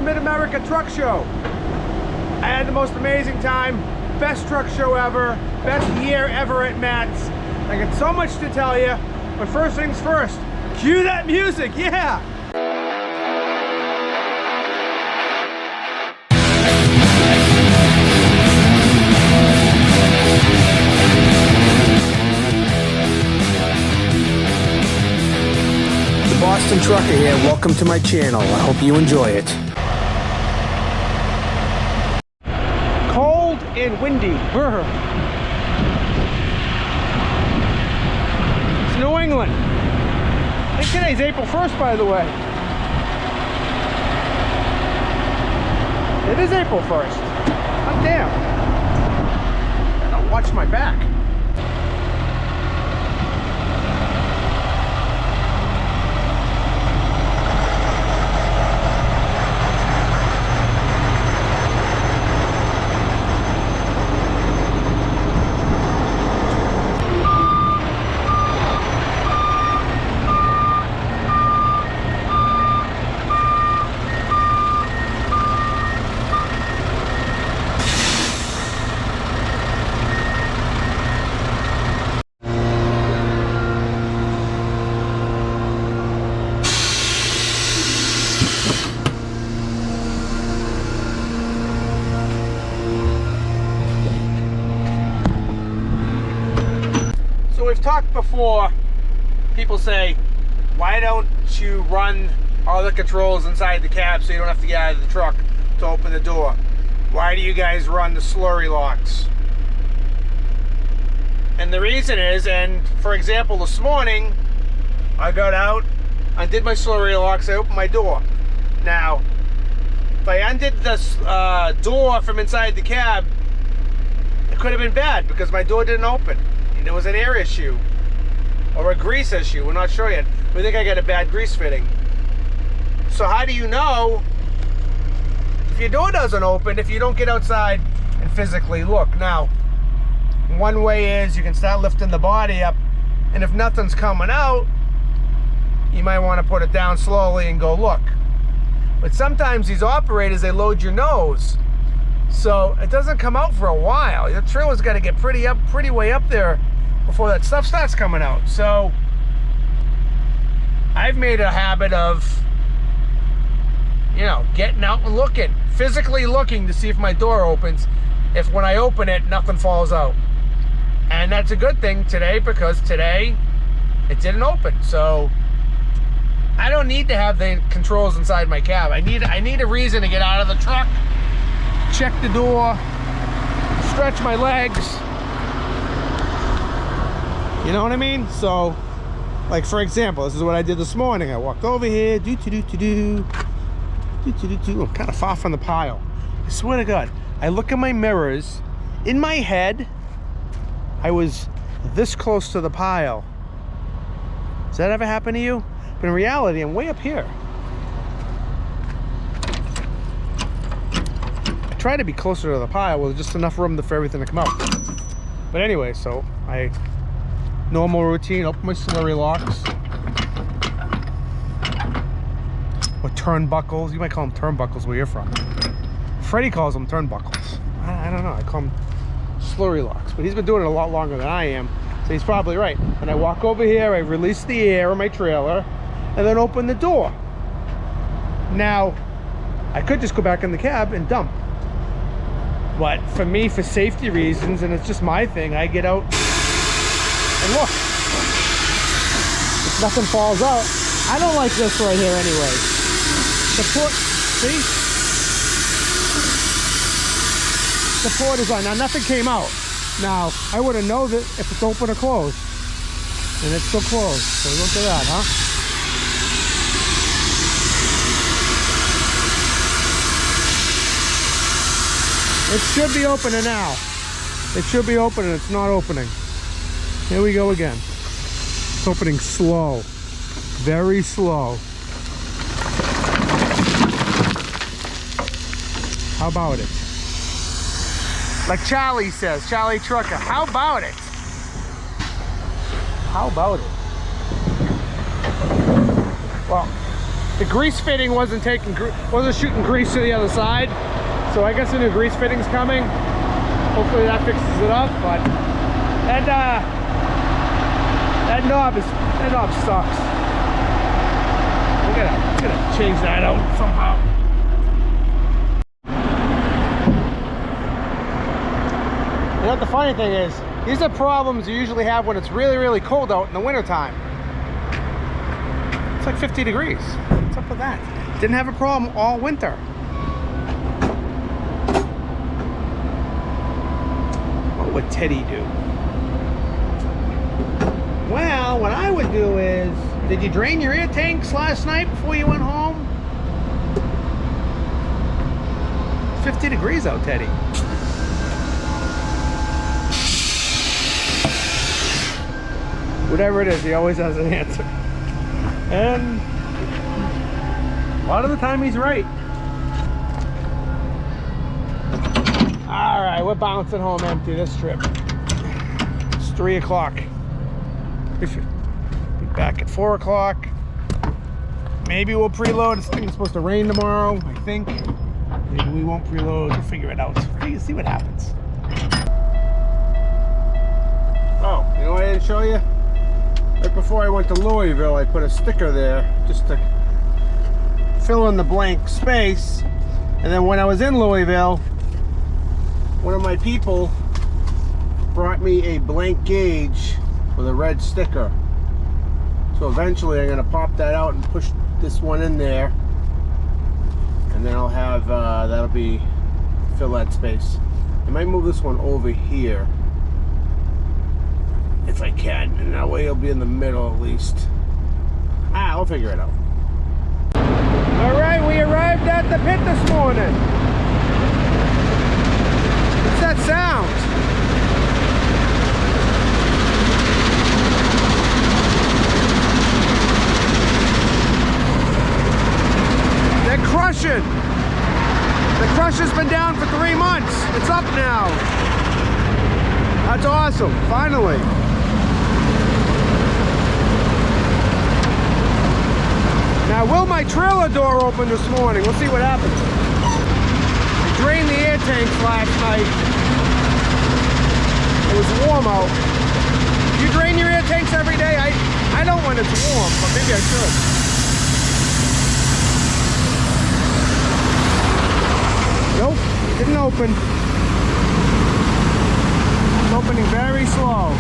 Mid-America Truck Show. I had the most amazing time, best truck show ever, best year ever at Matt's. I got so much to tell you, but first things first, cue that music, yeah! Boston Trucker here. Welcome to my channel. I hope you enjoy it. Cold and windy. Brr. It's New England. I think today's April 1st, by the way. It is April 1st. Oh, damn. I gotta watch my back. We've talked before, people say, why don't you run all the controls inside the cab so you don't have to get out of the truck to open the door? Why do you guys run the slurry locks? And the reason is, and for example, this morning, I got out, undid my slurry locks, I opened my door. Now, if I undid this door from inside the cab, it could have been bad because my door didn't open. It was an air issue or a grease issue, we're not sure yet. We think I got a bad grease fitting. So how do you know if your door doesn't open if you don't get outside and physically look? Now, one way is you can start lifting the body up, and if nothing's coming out, you might want to put it down slowly and go look. But sometimes these operators, they load your nose, so it doesn't come out for a while. The trailer's got to get pretty way up there before that stuff starts coming out. So I've made a habit of, you know, getting out and looking, physically looking to see if my door opens. If when I open it, nothing falls out. And that's a good thing today, because today it didn't open. So I don't need to have the controls inside my cab. I need a reason to get out of the truck, check the door, stretch my legs. You know what I mean? So, like for example, this is what I did this morning. I walked over here, I'm kind of far from the pile. I swear to God, I look at my mirrors. In my head, I was this close to the pile. Does that ever happen to you? But in reality, I'm way up here. I try to be closer to the pile with just enough room for everything to come out. But anyway, so normal routine, open my slurry locks. Or turnbuckles. You might call them turnbuckles where you're from. Freddie calls them turnbuckles. I don't know. I call them slurry locks. But he's been doing it a lot longer than I am, so he's probably right. And I walk over here, I release the air in my trailer, and then open the door. Now, I could just go back in the cab and dump. But for me, for safety reasons, and it's just my thing, I get out and look. If nothing falls out, I don't like this right here anyway. The port, see? The port is on. Now nothing came out. Now, I would have known that if it's open or closed. And it's still closed. So look at that, huh? It should be opening now. It should be opening. It's not opening. Here we go again. It's opening slow. Very slow. How about it? Like Charlie says, Charlie Trucker, how about it? How about it? Well, the grease fitting wasn't shooting grease to the other side. So I guess a new grease fitting's coming. Hopefully that fixes it up, but that knob sucks. We're gonna change that out somehow. You know what the funny thing is? These are problems you usually have when it's really, really cold out in the wintertime. It's like 50 degrees. What's up with that? Didn't have a problem all winter. What would Teddy do? Well, what I would do is, did you drain your air tanks last night before you went home? It's 50 degrees out, Teddy. Whatever it is, he always has an answer. And a lot of the time he's right. All right, we're bouncing home empty this trip. It's 3 o'clock. We should be back at 4 o'clock. Maybe we'll preload. It's supposed to rain tomorrow, I think. Maybe we won't preload. We'll figure it out. See what happens. Oh, you know what I didn't show you? Right before I went to Louisville, I put a sticker there just to fill in the blank space. And then when I was in Louisville, one of my people brought me a blank gauge with a red sticker. So eventually I'm going to pop that out and push this one in there. And then I'll have, that'll be, fill that space. I might move this one over here, if I can, and that way it'll be in the middle at least. I'll figure it out. Alright, we arrived at the pit this morning. What's that sound? They're crushing. The crusher's been down for 3 months. It's up now. That's awesome, finally. Now, will my trailer door open this morning? We'll see what happens. I drained the air tanks last night. It was warm out. You drain your air tanks every day? I don't when it's warm, but maybe I should. Nope, didn't open. It's opening very slow.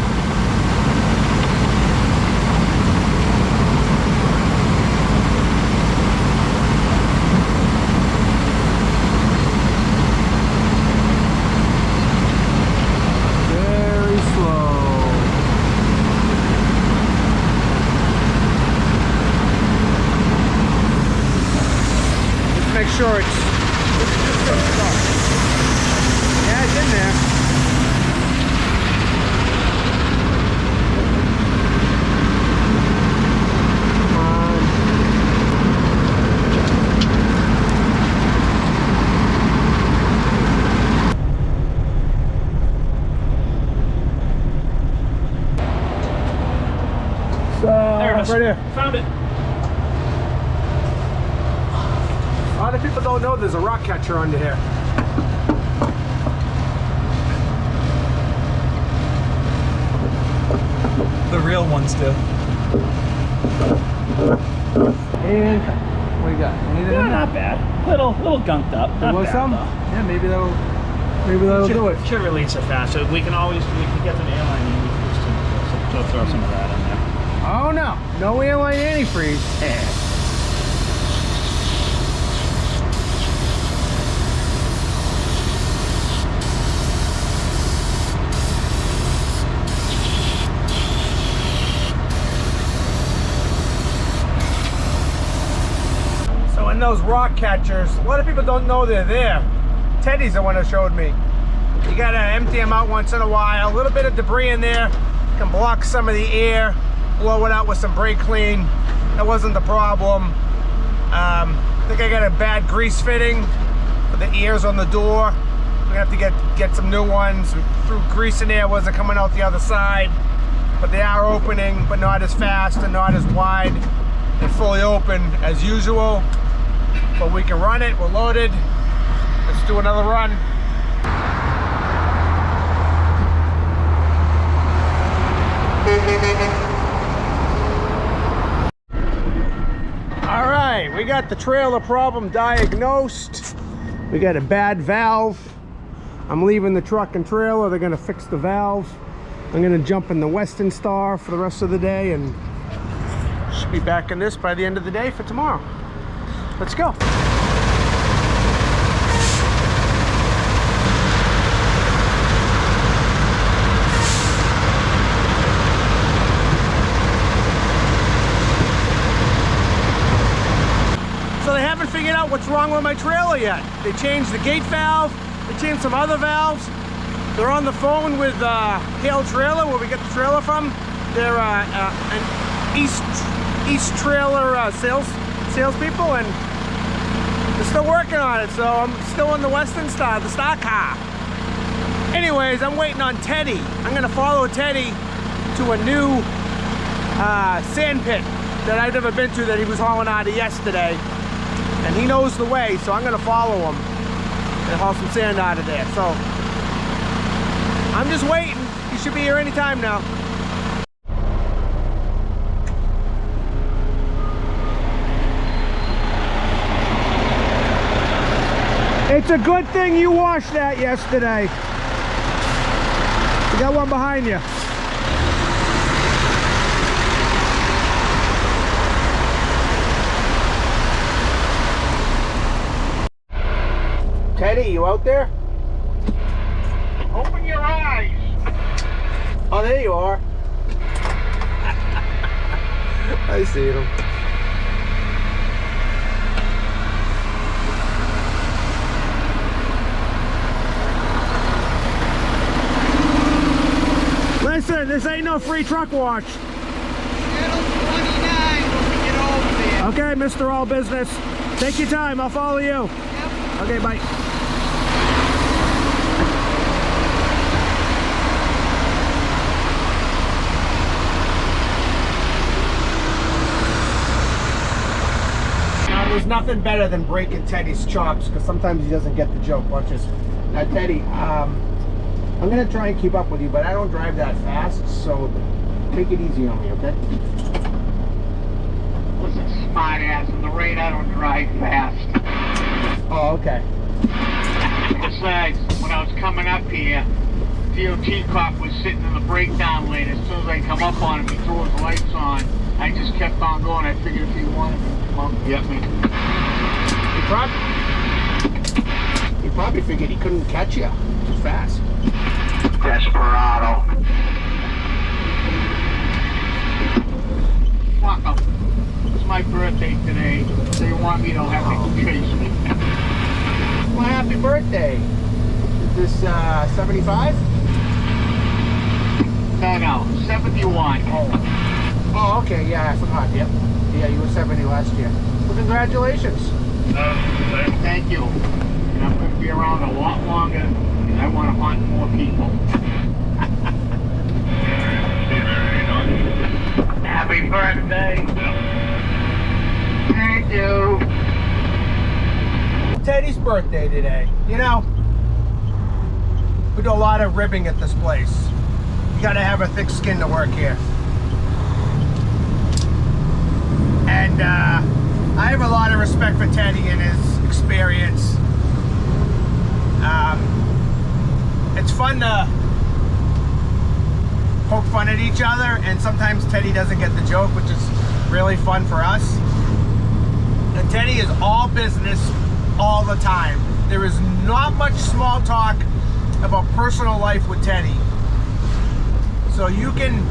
Make sure it's stuck. Yeah, it's in there. Come on. So, there it is. Right here. Found it. A lot of people don't know there's a rock catcher under here. The real ones do. And what do you got? Anything in there? Not bad. Little gunked up. There was some? Yeah, maybe that'll do it. Should release it fast. So we can get an airline antifreeze to throw some of that in there. Oh no, no airline antifreeze. Yeah. And those rock catchers, a lot of people don't know they're there. Teddy's the one that showed me. You gotta empty them out once in a while. A little bit of debris in there can block some of the air, blow it out with some brake clean. That wasn't the problem. I think I got a bad grease fitting for the ears on the door. We're gonna have to get some new ones. We threw grease in there, wasn't coming out the other side. But they are opening, but not as fast and not as wide. and fully open as usual, but we can run it. We're loaded. Let's do another run. All right, we got the trailer problem diagnosed. We got a bad valve. I'm leaving the truck and trailer. They're gonna fix the valve. I'm gonna jump in the Western Star for the rest of the day and should be back in this by the end of the day for tomorrow. Let's go. So they haven't figured out what's wrong with my trailer yet. They changed the gate valve, they changed some other valves. They're on the phone with Hale Trailer, where we get the trailer from. They're an East Trailer salespeople, and they're still working on it. So I'm still in the Western Star, the stock car. Anyways, I'm waiting on Teddy. I'm gonna follow Teddy to a new sand pit that I've never been to that he was hauling out of yesterday. And he knows the way, so I'm gonna follow him and haul some sand out of there. So I'm just waiting. He should be here any time now. It's a good thing you washed that yesterday. You got one behind you. Teddy, you out there? Open your eyes. Oh, there you are. I see them. Listen, this ain't no free truck wash. Channel 29 when we get over there. Okay, Mr. All Business. Take your time, I'll follow you. Yep. Okay, bye. Now, there's nothing better than breaking Teddy's chops, because sometimes he doesn't get the joke. Watch this. Now, Teddy, I'm gonna try and keep up with you, but I don't drive that fast, so take it easy on me, okay? Listen, smart ass, in the rain I don't drive fast. Oh, okay. Besides, when I was coming up here, DOT cop was sitting in the breakdown lane. As soon as I come up on him, he threw his lights on. I just kept on going. I figured if he wanted to come up and get me. He probably figured he couldn't catch you too fast. Desperado. Fuck 'em. It's my birthday today. They want me to have to chase me. Well, happy birthday. Is this 75? No, 71. Oh, okay, yeah, I forgot, yep. Yeah, you were 70 last year. Well, congratulations. Thank you. And I'm going to be around a lot longer, and I want to hunt more people. Happy birthday. Thank you. Teddy's birthday today. You know, we do a lot of ribbing at this place. You gotta have a thick skin to work here. And I have a lot of respect for Teddy and his experience. It's fun to poke fun at each other, and sometimes Teddy doesn't get the joke, which is really fun for us. And Teddy is all business all the time. There is not much small talk about personal life with Teddy. So you can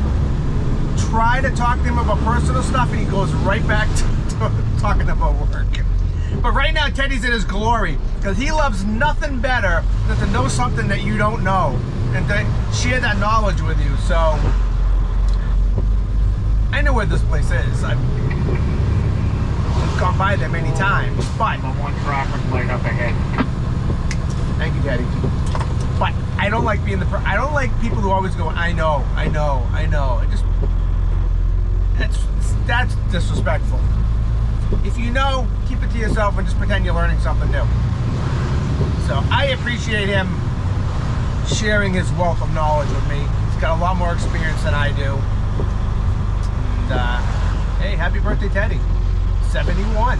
try to talk to him about personal stuff and he goes right back to talking about work. But right now Teddy's in his glory because he loves nothing better than to know something that you don't know and to share that knowledge with you. So I know where this place is. I've gone by there many times, but One traffic light up ahead. thank you, Teddy. But I don't like being I don't like people who always go, I know. That's disrespectful. If you know, keep it to yourself and just pretend you're learning something new. So I appreciate him sharing his wealth of knowledge with me. He's got a lot more experience than I do. And hey, happy birthday, Teddy. 71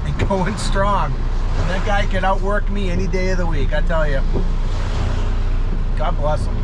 and going strong. And that guy could outwork me any day of the week, I tell you. God bless him.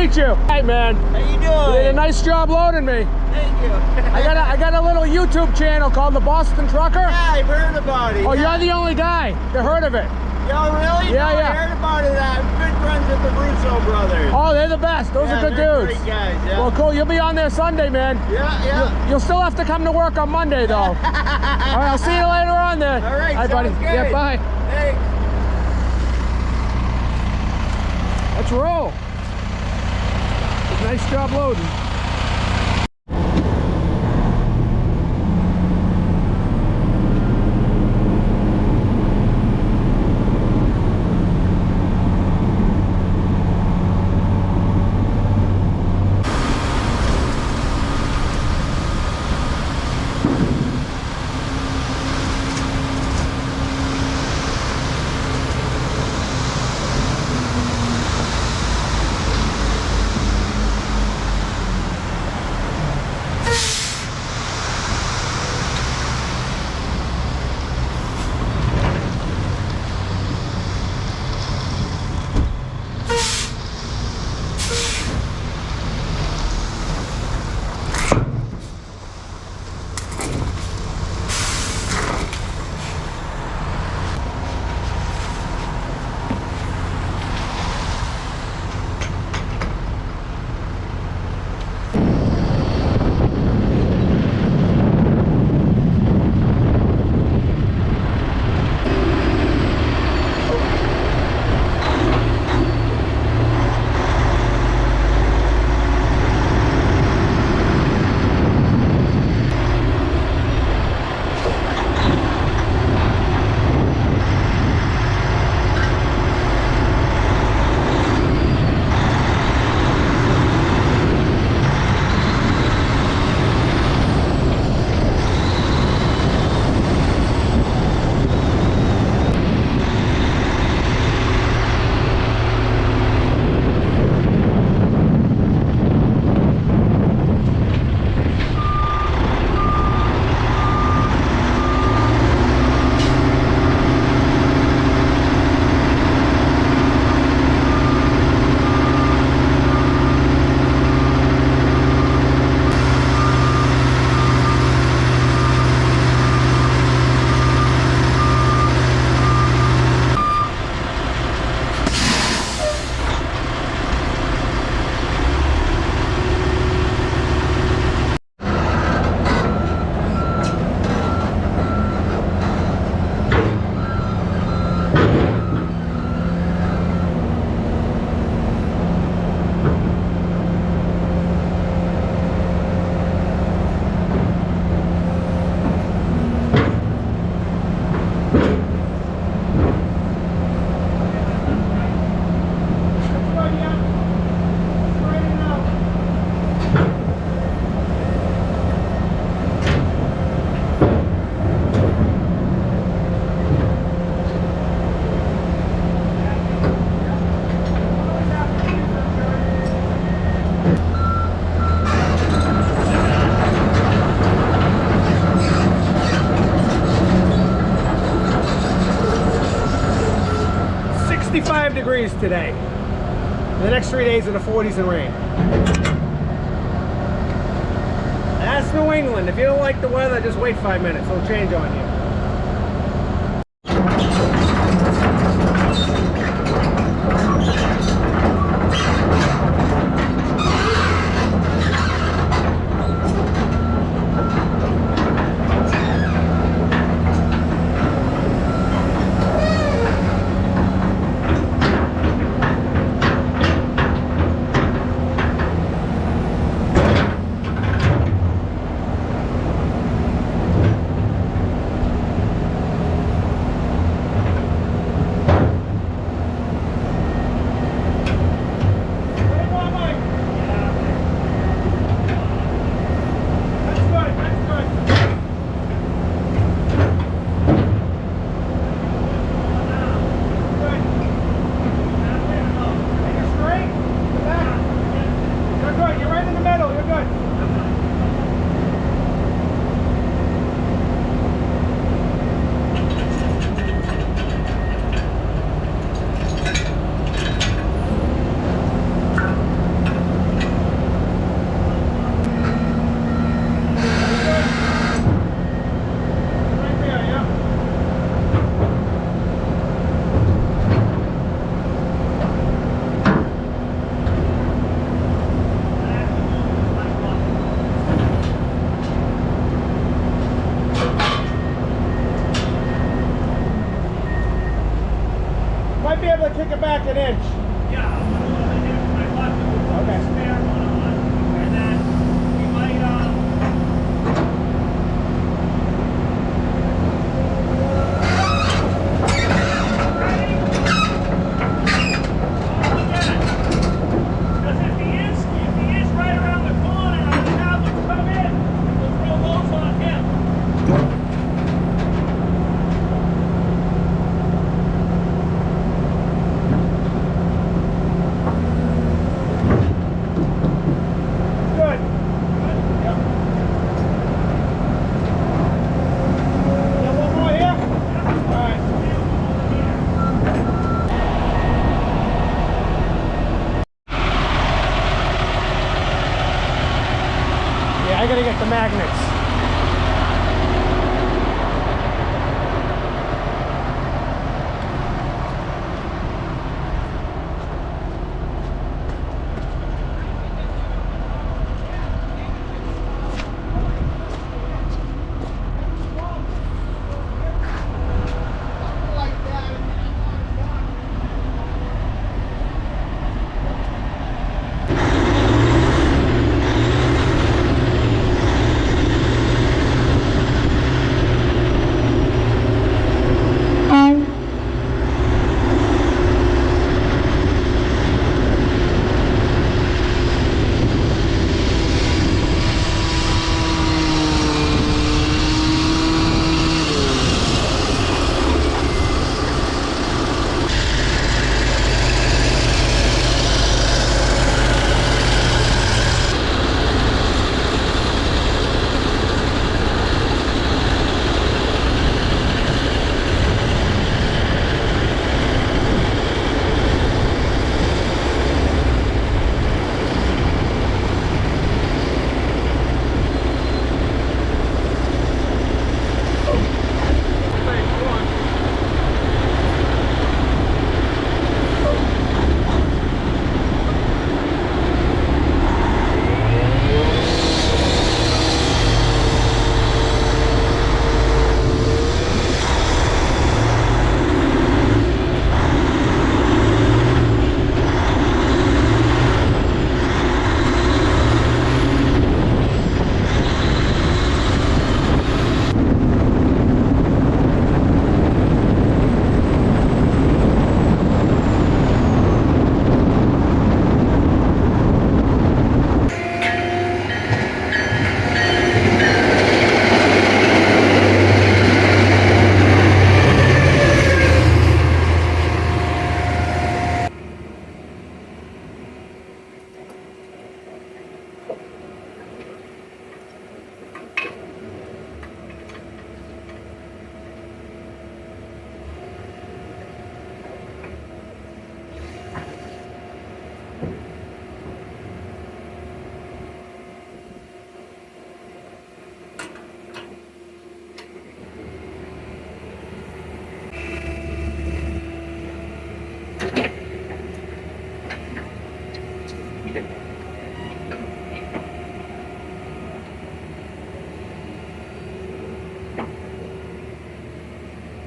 meet you. Hey, man. How you doing? You did a nice job loading me. Thank you. I got a little YouTube channel called The Boston Trucker. Yeah, I've heard about it. Oh, yeah. you're the only guy that heard of it. Yo, really? Yeah, no, yeah. I heard about it. I'm good friends with the Russo brothers. Oh, they're the best. Those yeah, are good they're dudes. Great guys, yeah. Well, cool. You'll be on there Sunday, man. Yeah. You'll still have to come to work on Monday, though. All right, I'll see you later on then. All right, Hi, buddy. sounds good. Yeah, bye. Thanks. Let's roll. Nice job loading. 65 degrees today. The next 3 days in the 40s and rain. That's New England. If you don't like the weather, just wait 5 minutes. It'll change on you. Might be able to kick it back an inch. Yeah, okay. Spare one on, and then we might because if he is right around the corner and the tablets come in, we'll throw those on him.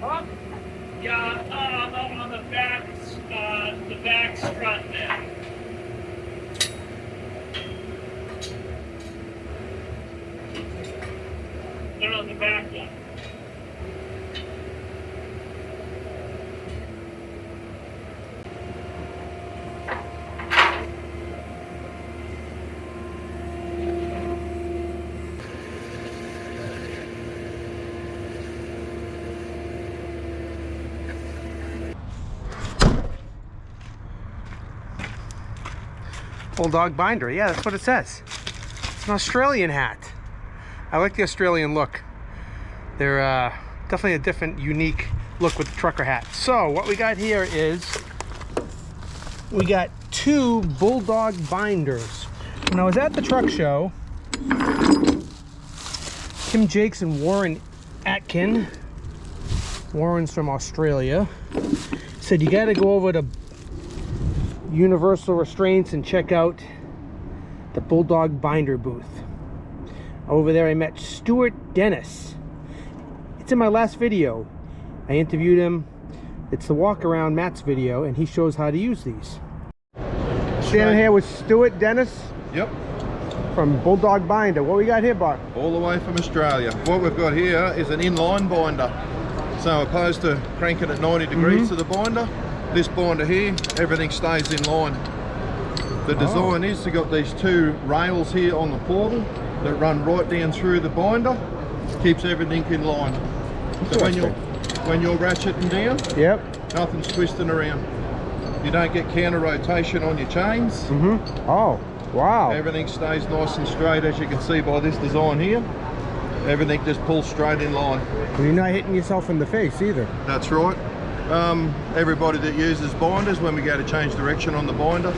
Huh? Yeah, on the back strut there. They're on the back one. Bulldog binder, yeah, that's what it says. It's an Australian hat. I like the Australian look. They're definitely a different, unique look with the trucker hat. So what we got here is, we got 2 Bulldog binders. When I was at the truck show, Tim Jakes and Warren Atkin, Warren's from Australia, said you gotta go over to Universal Restraints and check out the Bulldog binder booth. Over there I met Stuart Dennis. It's in my last video. I interviewed him. It's the walk around Matt's video, and he shows how to use these. Standing here with Stuart Dennis. Yep, From Bulldog Binder. What we got here, Buck? all the way from Australia. What we've got here is an inline binder. So opposed to cranking at 90 degrees to the binder, this binder here, everything stays in line. The design is you've got these 2 rails here on the portal that run right down through the binder, keeps everything in line. So when you're ratcheting down, Yep. nothing's twisting around. You don't get counter rotation on your chains. Oh, wow. Everything stays nice and straight, as you can see by this design here. Everything just pulls straight in line. And you're not hitting yourself in the face either. That's right. Everybody that uses binders, when we go to change direction on the binder,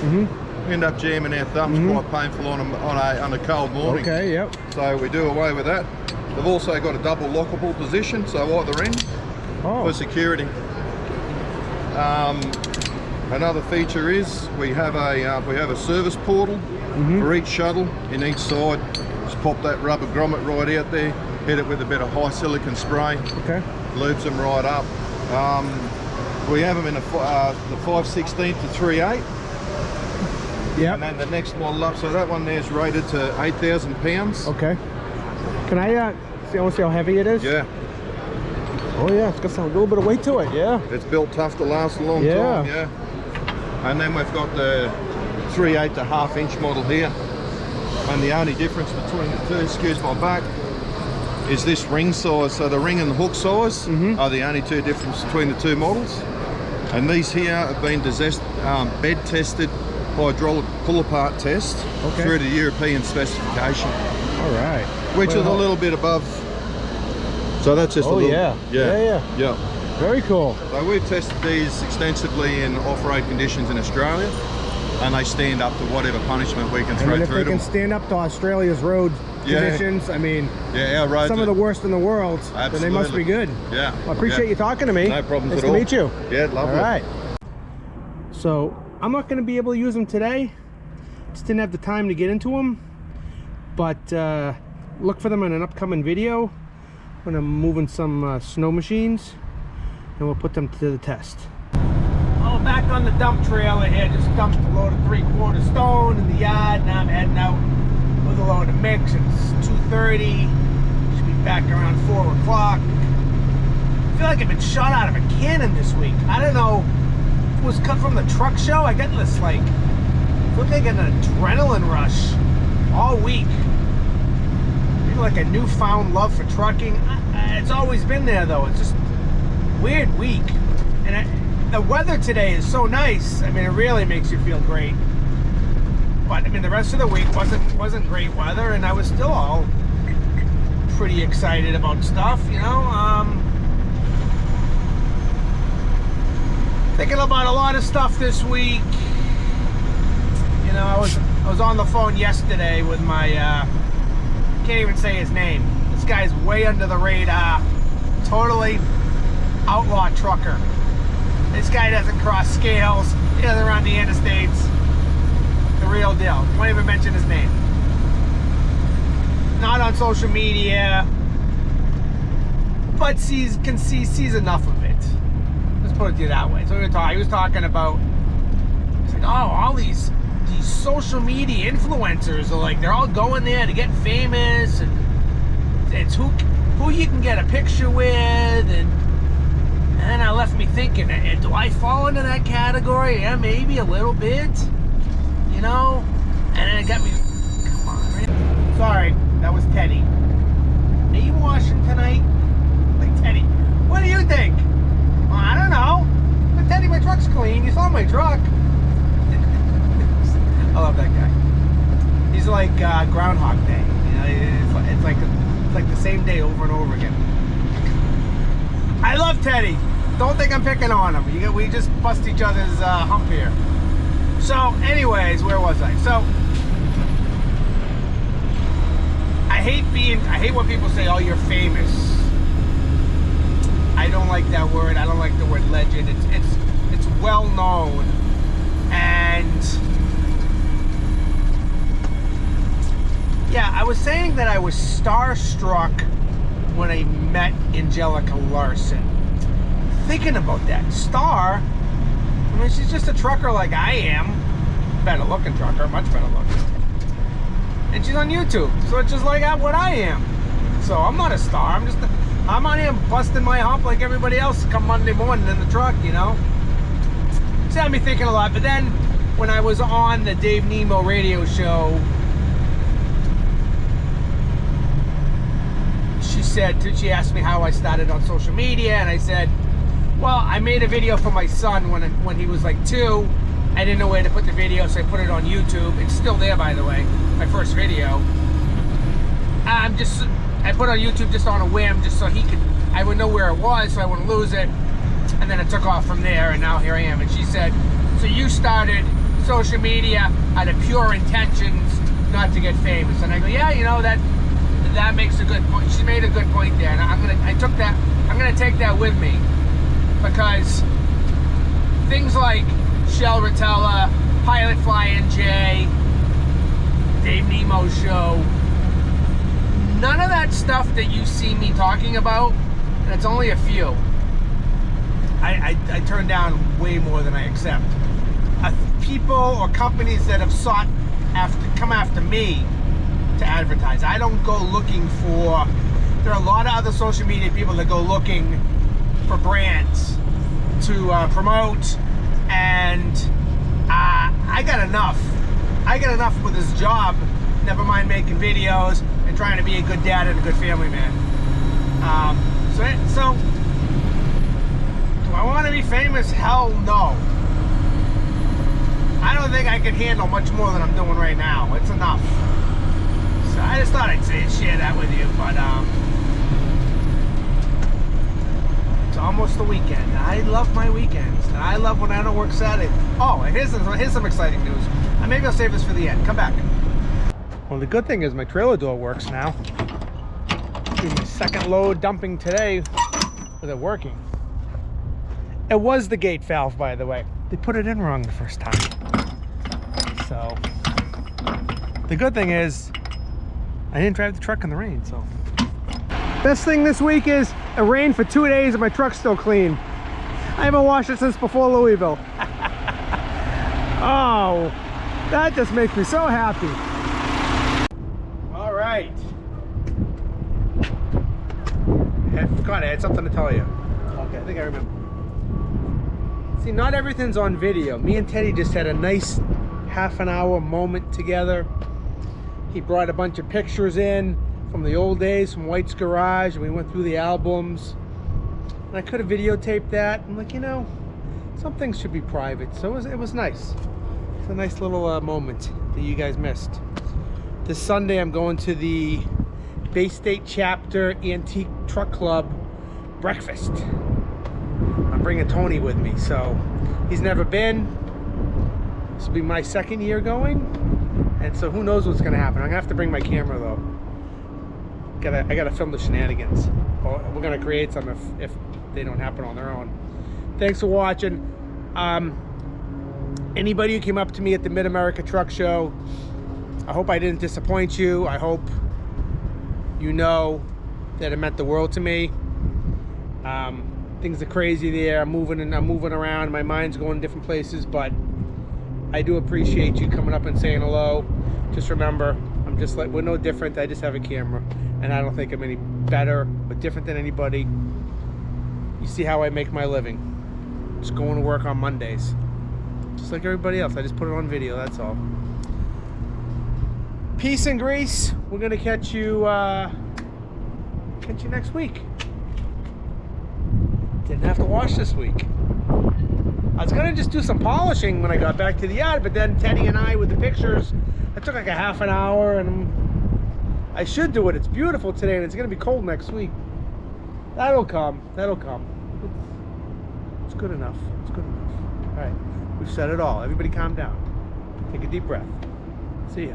end up jamming our thumbs, quite painful on a cold morning. Okay, yep. So we do away with that. They've also got a double lockable position, so either end for security. Another feature is we have a service portal for each shuttle in each side. Just pop that rubber grommet right out there, hit it with a bit of high silicon spray, Okay. lubes them right up. We have them in the 5/16 to 3/8, Yep. and then the next model up. So that one there is rated to 8,000 pounds. Okay. Can I see how heavy it is? Yeah, Oh yeah, it's got a little bit of weight to it, yeah. it's built tough to last a long time. Yeah. And then we've got the 3/8 to half-inch model here. And the only difference between the two, excuse my back, is this ring size. So the ring and the hook size are the only 2 differences between the 2 models. And these here have been bed tested hydraulic pull-apart test through the European specification, All right. which is a little bit above. So that's just a little. Yeah. Very cool. So we've tested these extensively in off-road conditions in Australia, and they stand up to whatever punishment we can throw And if through they them. can stand up to Australia's road conditions, I mean, Yeah, our roads some of are- the worst in the world, then they must be good. Yeah. I appreciate you talking to me. No problems nice at to all. meet you. Yeah, lovely. All right. So I'm not going to be able to use them today. Just didn't have the time to get into them. But look for them in an upcoming video when I'm moving some snow machines, and we'll put them to the test. Oh, back on the dump trailer here. Just dumped a load of 3/4 stone in the yard. Now I'm heading out with a load of mix. It's 2:30. Should be back around 4 o'clock. I feel like I've been shot out of a cannon this week. I don't know if it was cut from the truck show. I got this like, I feel like an adrenaline rush all week. Maybe like a newfound love for trucking. It's always been there though. It's just a weird week. And the weather today is so nice. I mean, it really makes you feel great. But I mean, the rest of the week wasn't great weather, and I was still all pretty excited about stuff, you know. Thinking about a lot of stuff this week. You know, I was on the phone yesterday with my can't even say his name. This guy's way under the radar, totally outlaw trucker. This guy doesn't cross scales, he doesn't run the interstates. The real deal. Won't even mention his name. Not on social media. but sees enough of it. Let's put it to you that way. So he was talking about, he's like, oh, all these social media influencers are like, they're all going there to get famous, and it's who you can get a picture with, and that left me thinking, do I fall into that category? Yeah, maybe a little bit, you know? And then it got me, come on, man. Sorry, that was Teddy. Are you washing tonight? Like, Teddy, what do you think? Well, I don't know. But Teddy, my truck's clean. You saw my truck. I love that guy. He's like Groundhog Day. You know, it's like the same day over and over again. I love Teddy. Don't think I'm picking on him. We just bust each other's hump here. So, anyways, where was I? So, I hate when people say, "Oh, you're famous." I don't like that word. I don't like the word legend. It's well known, and yeah, I was saying that I was starstruck when I met Angelica Larson. Thinking about that, I mean, she's just a trucker like I am. Better looking trucker, much better looking. And she's on YouTube, so it's just like what I am. So I'm not a star. I'm on here busting my hump like everybody else come Monday morning in the truck, you know. It's had me thinking a lot. But then when I was on the Dave Nemo radio show, she asked me how I started on social media, and I said, well, I made a video for my son when he was like 2. I didn't know where to put the video, so I put it on YouTube. It's still there, by the way, my first video. I put it on YouTube just on a whim, just so I would know where it was, so I wouldn't lose it. And then it took off from there, and now here I am. And she said, so you started social media out of pure intentions not to get famous. And I go, yeah, you know, that makes a good point. She made a good point there, and I'm gonna take that with me, because things like Shell Rotella, Pilot Fly NJ, Dave Nemo's show, none of that stuff that you see me talking about, and it's only a few, I turn down way more than I accept. People or companies that have come after me to advertise. I don't go looking for, there are a lot of other social media people that go looking for brands to promote, and I got enough. I got enough with this job, never mind making videos and trying to be a good dad and a good family man. So do I want to be famous? Hell no. I don't think I can handle much more than I'm doing right now. It's enough. So I just thought I'd share that with you, but it's almost the weekend. I love my weekends, and I love when I don't work Saturday. Oh, and here's some exciting news. Maybe I'll save this for the end. Come back. Well, the good thing is my trailer door works now. Doing my second load dumping today with it working. It was the gate valve, by the way. They put it in wrong the first time. So the good thing is I didn't drive the truck in the rain, so. Best thing this week is it rained for 2 days and my truck's still clean. I haven't washed it since before Louisville. Oh, that just makes me so happy. All right. I had something to tell you. Okay, I think I remember. See, not everything's on video. Me and Teddy just had a nice half-an-hour moment together. He brought a bunch of pictures in from the old days, from White's Garage, and we went through the albums. And I could have videotaped that. I'm like, you know, some things should be private. So it was nice. It's a nice little moment that you guys missed. This Sunday, I'm going to the Bay State Chapter Antique Truck Club breakfast. I'm bringing Tony with me, so he's never been. This will be my second year going, and so who knows what's gonna happen. I'm gonna have to bring my camera though. I gotta film the shenanigans. We're gonna create some if they don't happen on their own. Thanks for watching. Anybody who came up to me at the Mid-America Truck Show, I hope I didn't disappoint you. I hope you know that it meant the world to me. Things are crazy there. I'm moving around. My mind's going different places, but I do appreciate you coming up and saying hello. Just remember, I'm just like, we're no different. I just have a camera, and I don't think I'm any better or different than anybody. You see how I make my living. Just going to work on Mondays. Just like everybody else. I just put it on video, that's all. Peace and grace. We're gonna catch you next week. Didn't have to wash this week. I was gonna just do some polishing when I got back to the yard, but then Teddy and I with the pictures, it took like a half an hour, and I should do it. It's beautiful today, and it's gonna be cold next week. That'll come. That'll come. It's good enough. It's good enough. All right, we've said it all. Everybody calm down. Take a deep breath. See ya.